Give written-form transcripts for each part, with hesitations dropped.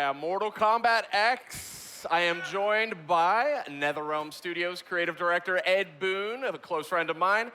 Yeah, Mortal Kombat X. I am joined by NetherRealm Studios creative director Ed Boon, a close friend of mine.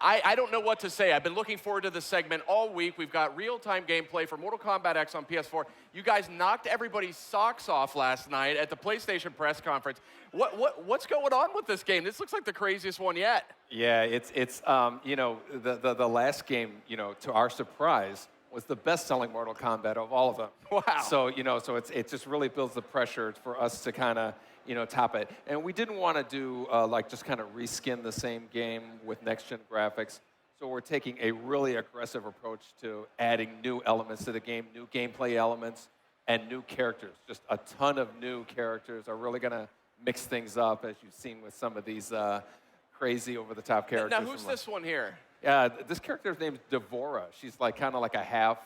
I don't know what to say. I've been looking forward to this segment all week. We've got real-time gameplay for Mortal Kombat X on PS4. You guys knocked everybody's socks off last night at the PlayStation press conference. What's going on with this game? This looks like the craziest one yet. Yeah, it's the last game, to our surprise, was the best-selling Mortal Kombat of all of them. Wow. So it just really builds the pressure for us to kind of top it. And we didn't want to do just kind of reskin the same game with next-gen graphics. So we're taking a really aggressive approach to adding new elements to the game, new gameplay elements, and new characters. Just a ton of new characters are really going to mix things up, as you've seen with some of these crazy over-the-top characters. Now, who's this one here? This character's name is Devora. She's kind of like a half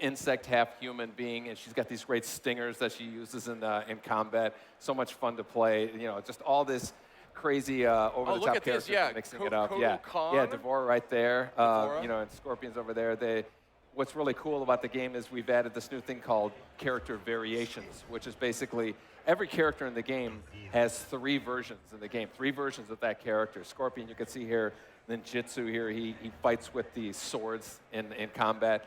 insect, half human being, and she's got these great stingers that she uses in combat. So much fun to play. Just all this crazy over-the-top characters mixing it up. Yeah, Devora right there. And Scorpion's over there. What's really cool about the game is we've added this new thing called character variations, which is basically every character in the game has 3 versions in the game, 3 versions of that character. Scorpion, you can see here, then Jitsu here, he fights with the swords in combat.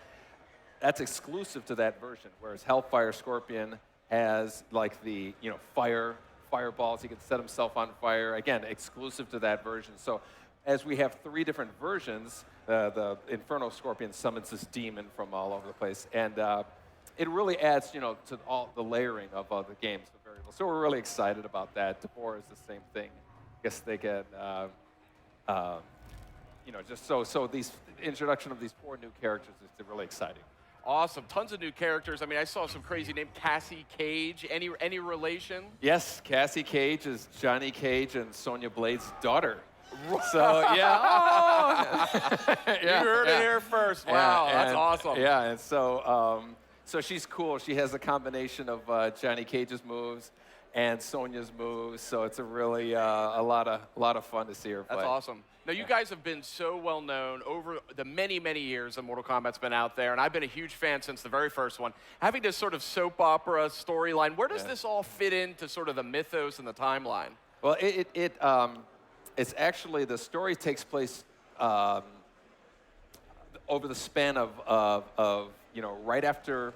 That's exclusive to that version, whereas Hellfire Scorpion has like the fireballs. He can set himself on fire. Again, exclusive to that version. So as we have 3 different versions, the Inferno Scorpion summons this demon from all over the place, and it really adds to all the layering of the game's variables. So we're really excited about that. Devora is the same thing. I guess they get just so these introduction of these 4 new characters is really exciting. Awesome, tons of new characters. I mean, I saw some crazy name, Cassie Cage. Any relation? Yes, Cassie Cage is Johnny Cage and Sonya Blade's daughter. So yeah, you heard it here first. Wow, that's awesome. Yeah, and so she's cool. She has a combination of Johnny Cage's moves and Sonya's moves. So it's a really a lot of fun to see her play. That's awesome. Now, you guys have been so well known over the many, many years that Mortal Kombat's been out there, and I've been a huge fan since the very first one. Having this sort of soap opera storyline, where does this all fit into sort of the mythos and the timeline? Well, it's actually, the story takes place over the span of right after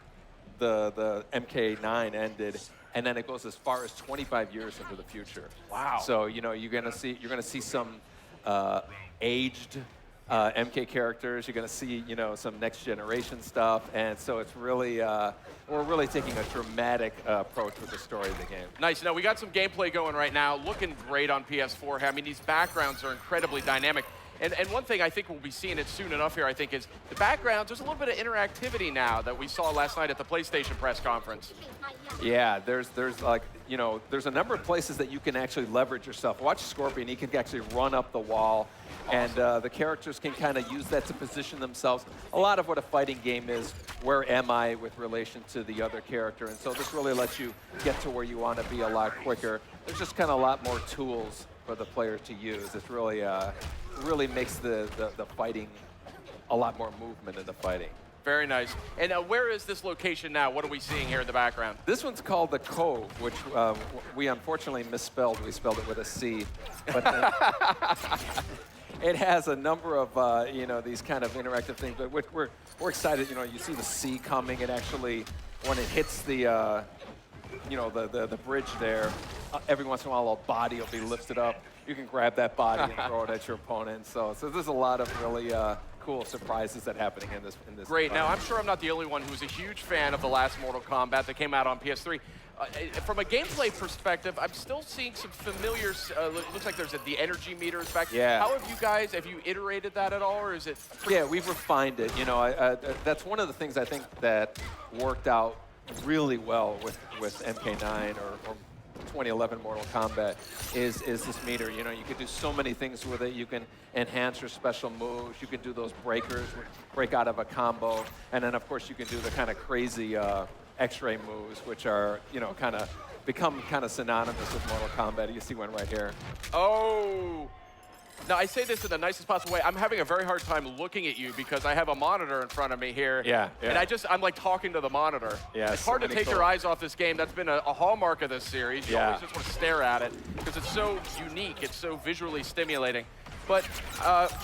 the MK9 ended, and then it goes as far as 25 years into the future. Wow. So you're gonna see some aged MK characters. You're gonna see some next generation stuff, and so it's really we're really taking a dramatic approach with the story of the game. Nice. Now we got some gameplay going right now, looking great on PS4. I mean, these backgrounds are incredibly dynamic. And one thing I think we'll be seeing it soon enough here, I think, is the backgrounds. There's a little bit of interactivity now that we saw last night at the PlayStation press conference. Yeah, there's a number of places that you can actually leverage yourself. Watch Scorpion; he can actually run up the wall, and the characters can kind of use that to position themselves. A lot of what a fighting game is, where am I with relation to the other character? And so this really lets you get to where you want to be a lot quicker. There's just kind of a lot more tools for the player to use. It's really makes the fighting a lot more movement in the fighting. Very nice. And where is this location now? What are we seeing here in the background? This one's called the Cove, which we unfortunately misspelled. We spelled it with a C. But it has a number of these kind of interactive things. But we're excited. You see the sea coming. It actually, when it hits the the bridge there, every once in a while a body will be lifted up. You can grab that body and throw it at your opponent. So there's a lot of really cool surprises that are happening in this. Great. Now, I'm sure I'm not the only one who's a huge fan of the last Mortal Kombat that came out on PS3. From a gameplay perspective, I'm still seeing some familiar, looks like there's the energy meters back. Yeah. How have you iterated that at all, or is it? Yeah, we've refined it. That's one of the things I think that worked out really well with MK9 or 2011 Mortal Kombat is this meter. You can do so many things with it. You can enhance your special moves. You can do those breakers, break out of a combo, and then of course you can do the kind of crazy X-ray moves, which are kind of become synonymous with Mortal Kombat. You see one right here. Oh. Now, I say this in the nicest possible way. I'm having a very hard time looking at you because I have a monitor in front of me here. Yeah, yeah. And I'm like talking to the monitor. Yeah, it's hard to take your eyes off this game. That's been a hallmark of this series. You Yeah. always just want to stare at it because it's so unique. It's so visually stimulating. But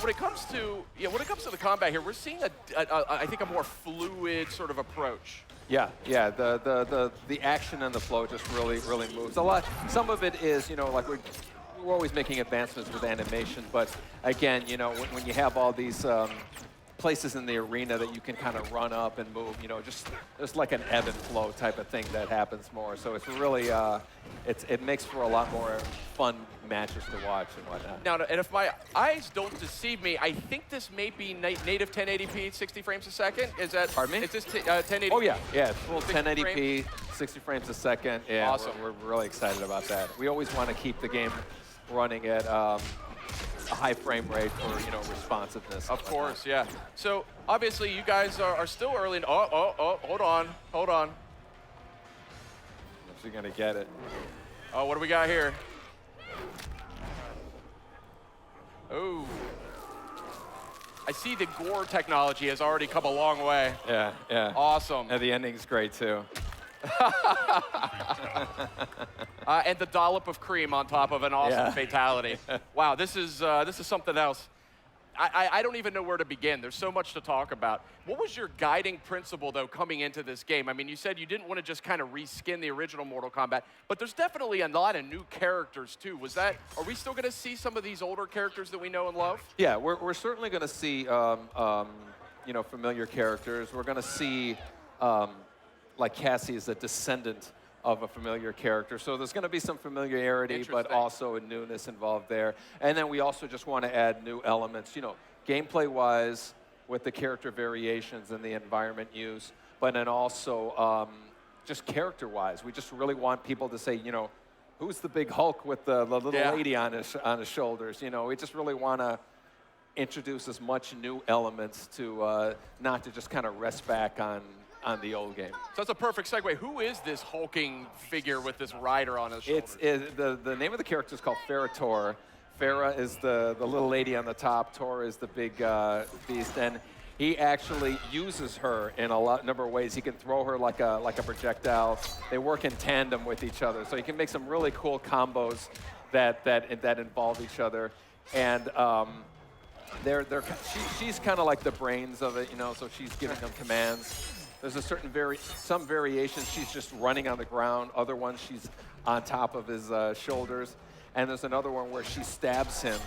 when it comes to the combat here, we're seeing I think a more fluid sort of approach. Yeah, yeah. The action and the flow just really moves a lot. Some of it is, like we're always making advancements with animation, but again, when you have all these places in the arena that you can kind of run up and move, just like an ebb and flow type of thing that happens more. So it's really, it makes for a lot more fun matches to watch and whatnot. Now, and if my eyes don't deceive me, I think this may be native 1080p, 60 frames a second. Is that? Pardon me? Is this 1080p? Oh yeah, it's full 60 1080p, 60 frames a second. Yeah, Awesome. We're really excited about that. We always want to keep the game running at a high frame rate for responsiveness. Of course, yeah. So obviously, you guys are still early. Hold on. If you're gonna get it. Oh, what do we got here? Oh. I see the gore technology has already come a long way. Yeah, yeah. Awesome. And the ending's great too. And the dollop of cream on top of an awesome fatality. Wow, this is something else. I don't even know where to begin. There's so much to talk about. What was your guiding principle, though, coming into this game? I mean, you said you didn't want to just kind of reskin the original Mortal Kombat, but there's definitely a lot of new characters, too. Are we still going to see some of these older characters that we know and love? Yeah, we're certainly going to see, familiar characters. We're going to see, like Cassie is a descendant of a familiar character. So there's going to be some familiarity, but also a newness involved there. And then we also just want to add new elements, gameplay-wise with the character variations and the environment use, but then also just character-wise. We just really want people to say, who's the big Hulk with the little lady on his shoulders? We just really want to introduce as much new elements to not to just kind of rest back on the old game. So that's a perfect segue. Who is this hulking figure with this rider on his shoulders? The name of the character is called Farah. Farah is the little lady on the top. Tor is the big beast, and he actually uses her in a number of ways. He can throw her like a projectile. They work in tandem with each other, so you can make some really cool combos that involve each other. And she's kind of like the brains of it, so she's giving them commands. There's some variations she's just running on the ground. Other ones she's on top of his shoulders. And there's another one where she stabs him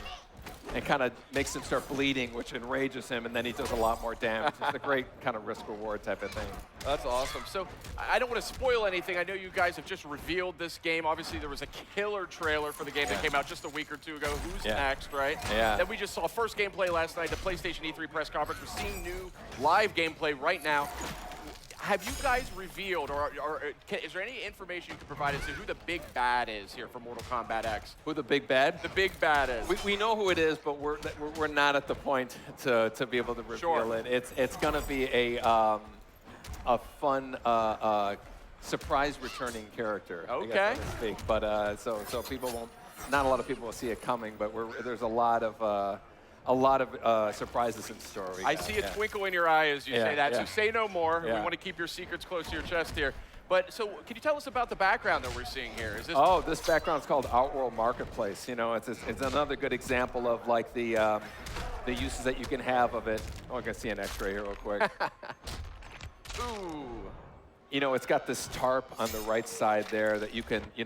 and kind of makes him start bleeding, which enrages him, and then he does a lot more damage. It's a great kind of risk-reward type of thing. That's awesome. So I don't want to spoil anything. I know you guys have just revealed this game. Obviously, there was a killer trailer for the game that came out just a week or two ago. Who's next, right? Yeah. Then we just saw first gameplay last night, the PlayStation E3 press conference. We're seeing new live gameplay right now. Have you guys revealed, or is there any information you can provide as to who the big bad is here for Mortal Kombat X? Who the big bad? The big bad is. We know who it is, but we're not at the point to be able to reveal it. It's going to be a fun surprise returning character. Okay. I guess, so to speak. But so people won't. Not a lot of people will see it coming, but there's a lot of surprises in store. I see a twinkle in your eye as you say that, so say no more. We want to keep your secrets close to your chest here. But so can you tell us about the background that we're seing here? Is this this background is called Outworld Marketplace. It's another good example of like the uses that you can have of it. Oh, I can see an X-ray here real quick. Ooh. It's got this tarp on the right side there that you can, you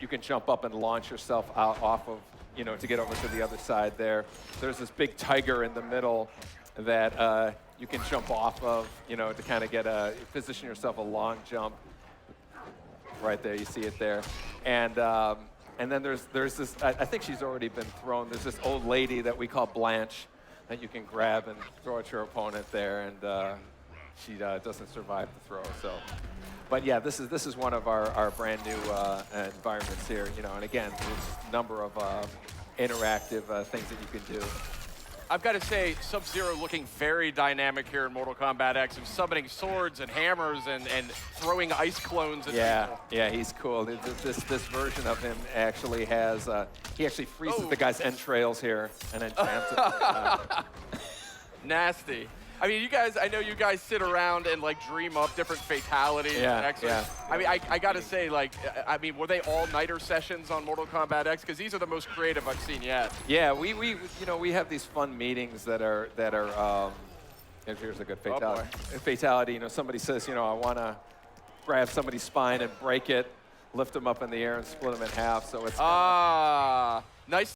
can jump up and launch yourself out off of, to get over to the other side there. There's this big tiger in the middle that you can jump off of, to kind of position yourself a long jump. Right there, you see it there. And then there's this, I think she's already been thrown. There's this old lady that we call Blanche that you can grab and throw at your opponent there, and she doesn't survive the throw. So, but yeah, this is one of our brand new environments here. And again, there's a number of interactive things that you can do. I've got to say, Sub-Zero looking very dynamic here in Mortal Kombat X, and summoning swords and hammers and throwing ice clones at people. Yeah, he's cool. This version of him actually has, he actually freezes the guy's entrails here and then jams it. Nasty. I mean, you guys, I know you guys sit around and like dream up different fatalities. and Yeah. I mean, I gotta say, like, I mean, were they all-nighter sessions on Mortal Kombat X? Because these are the most creative I've seen yet. Yeah, we you know, we have these fun meetings that are here's a good fatality. Fatality, you know, somebody says, you know, I want to grab somebody's spine and break it, lift them up in the air and split them in half. So it's Nice.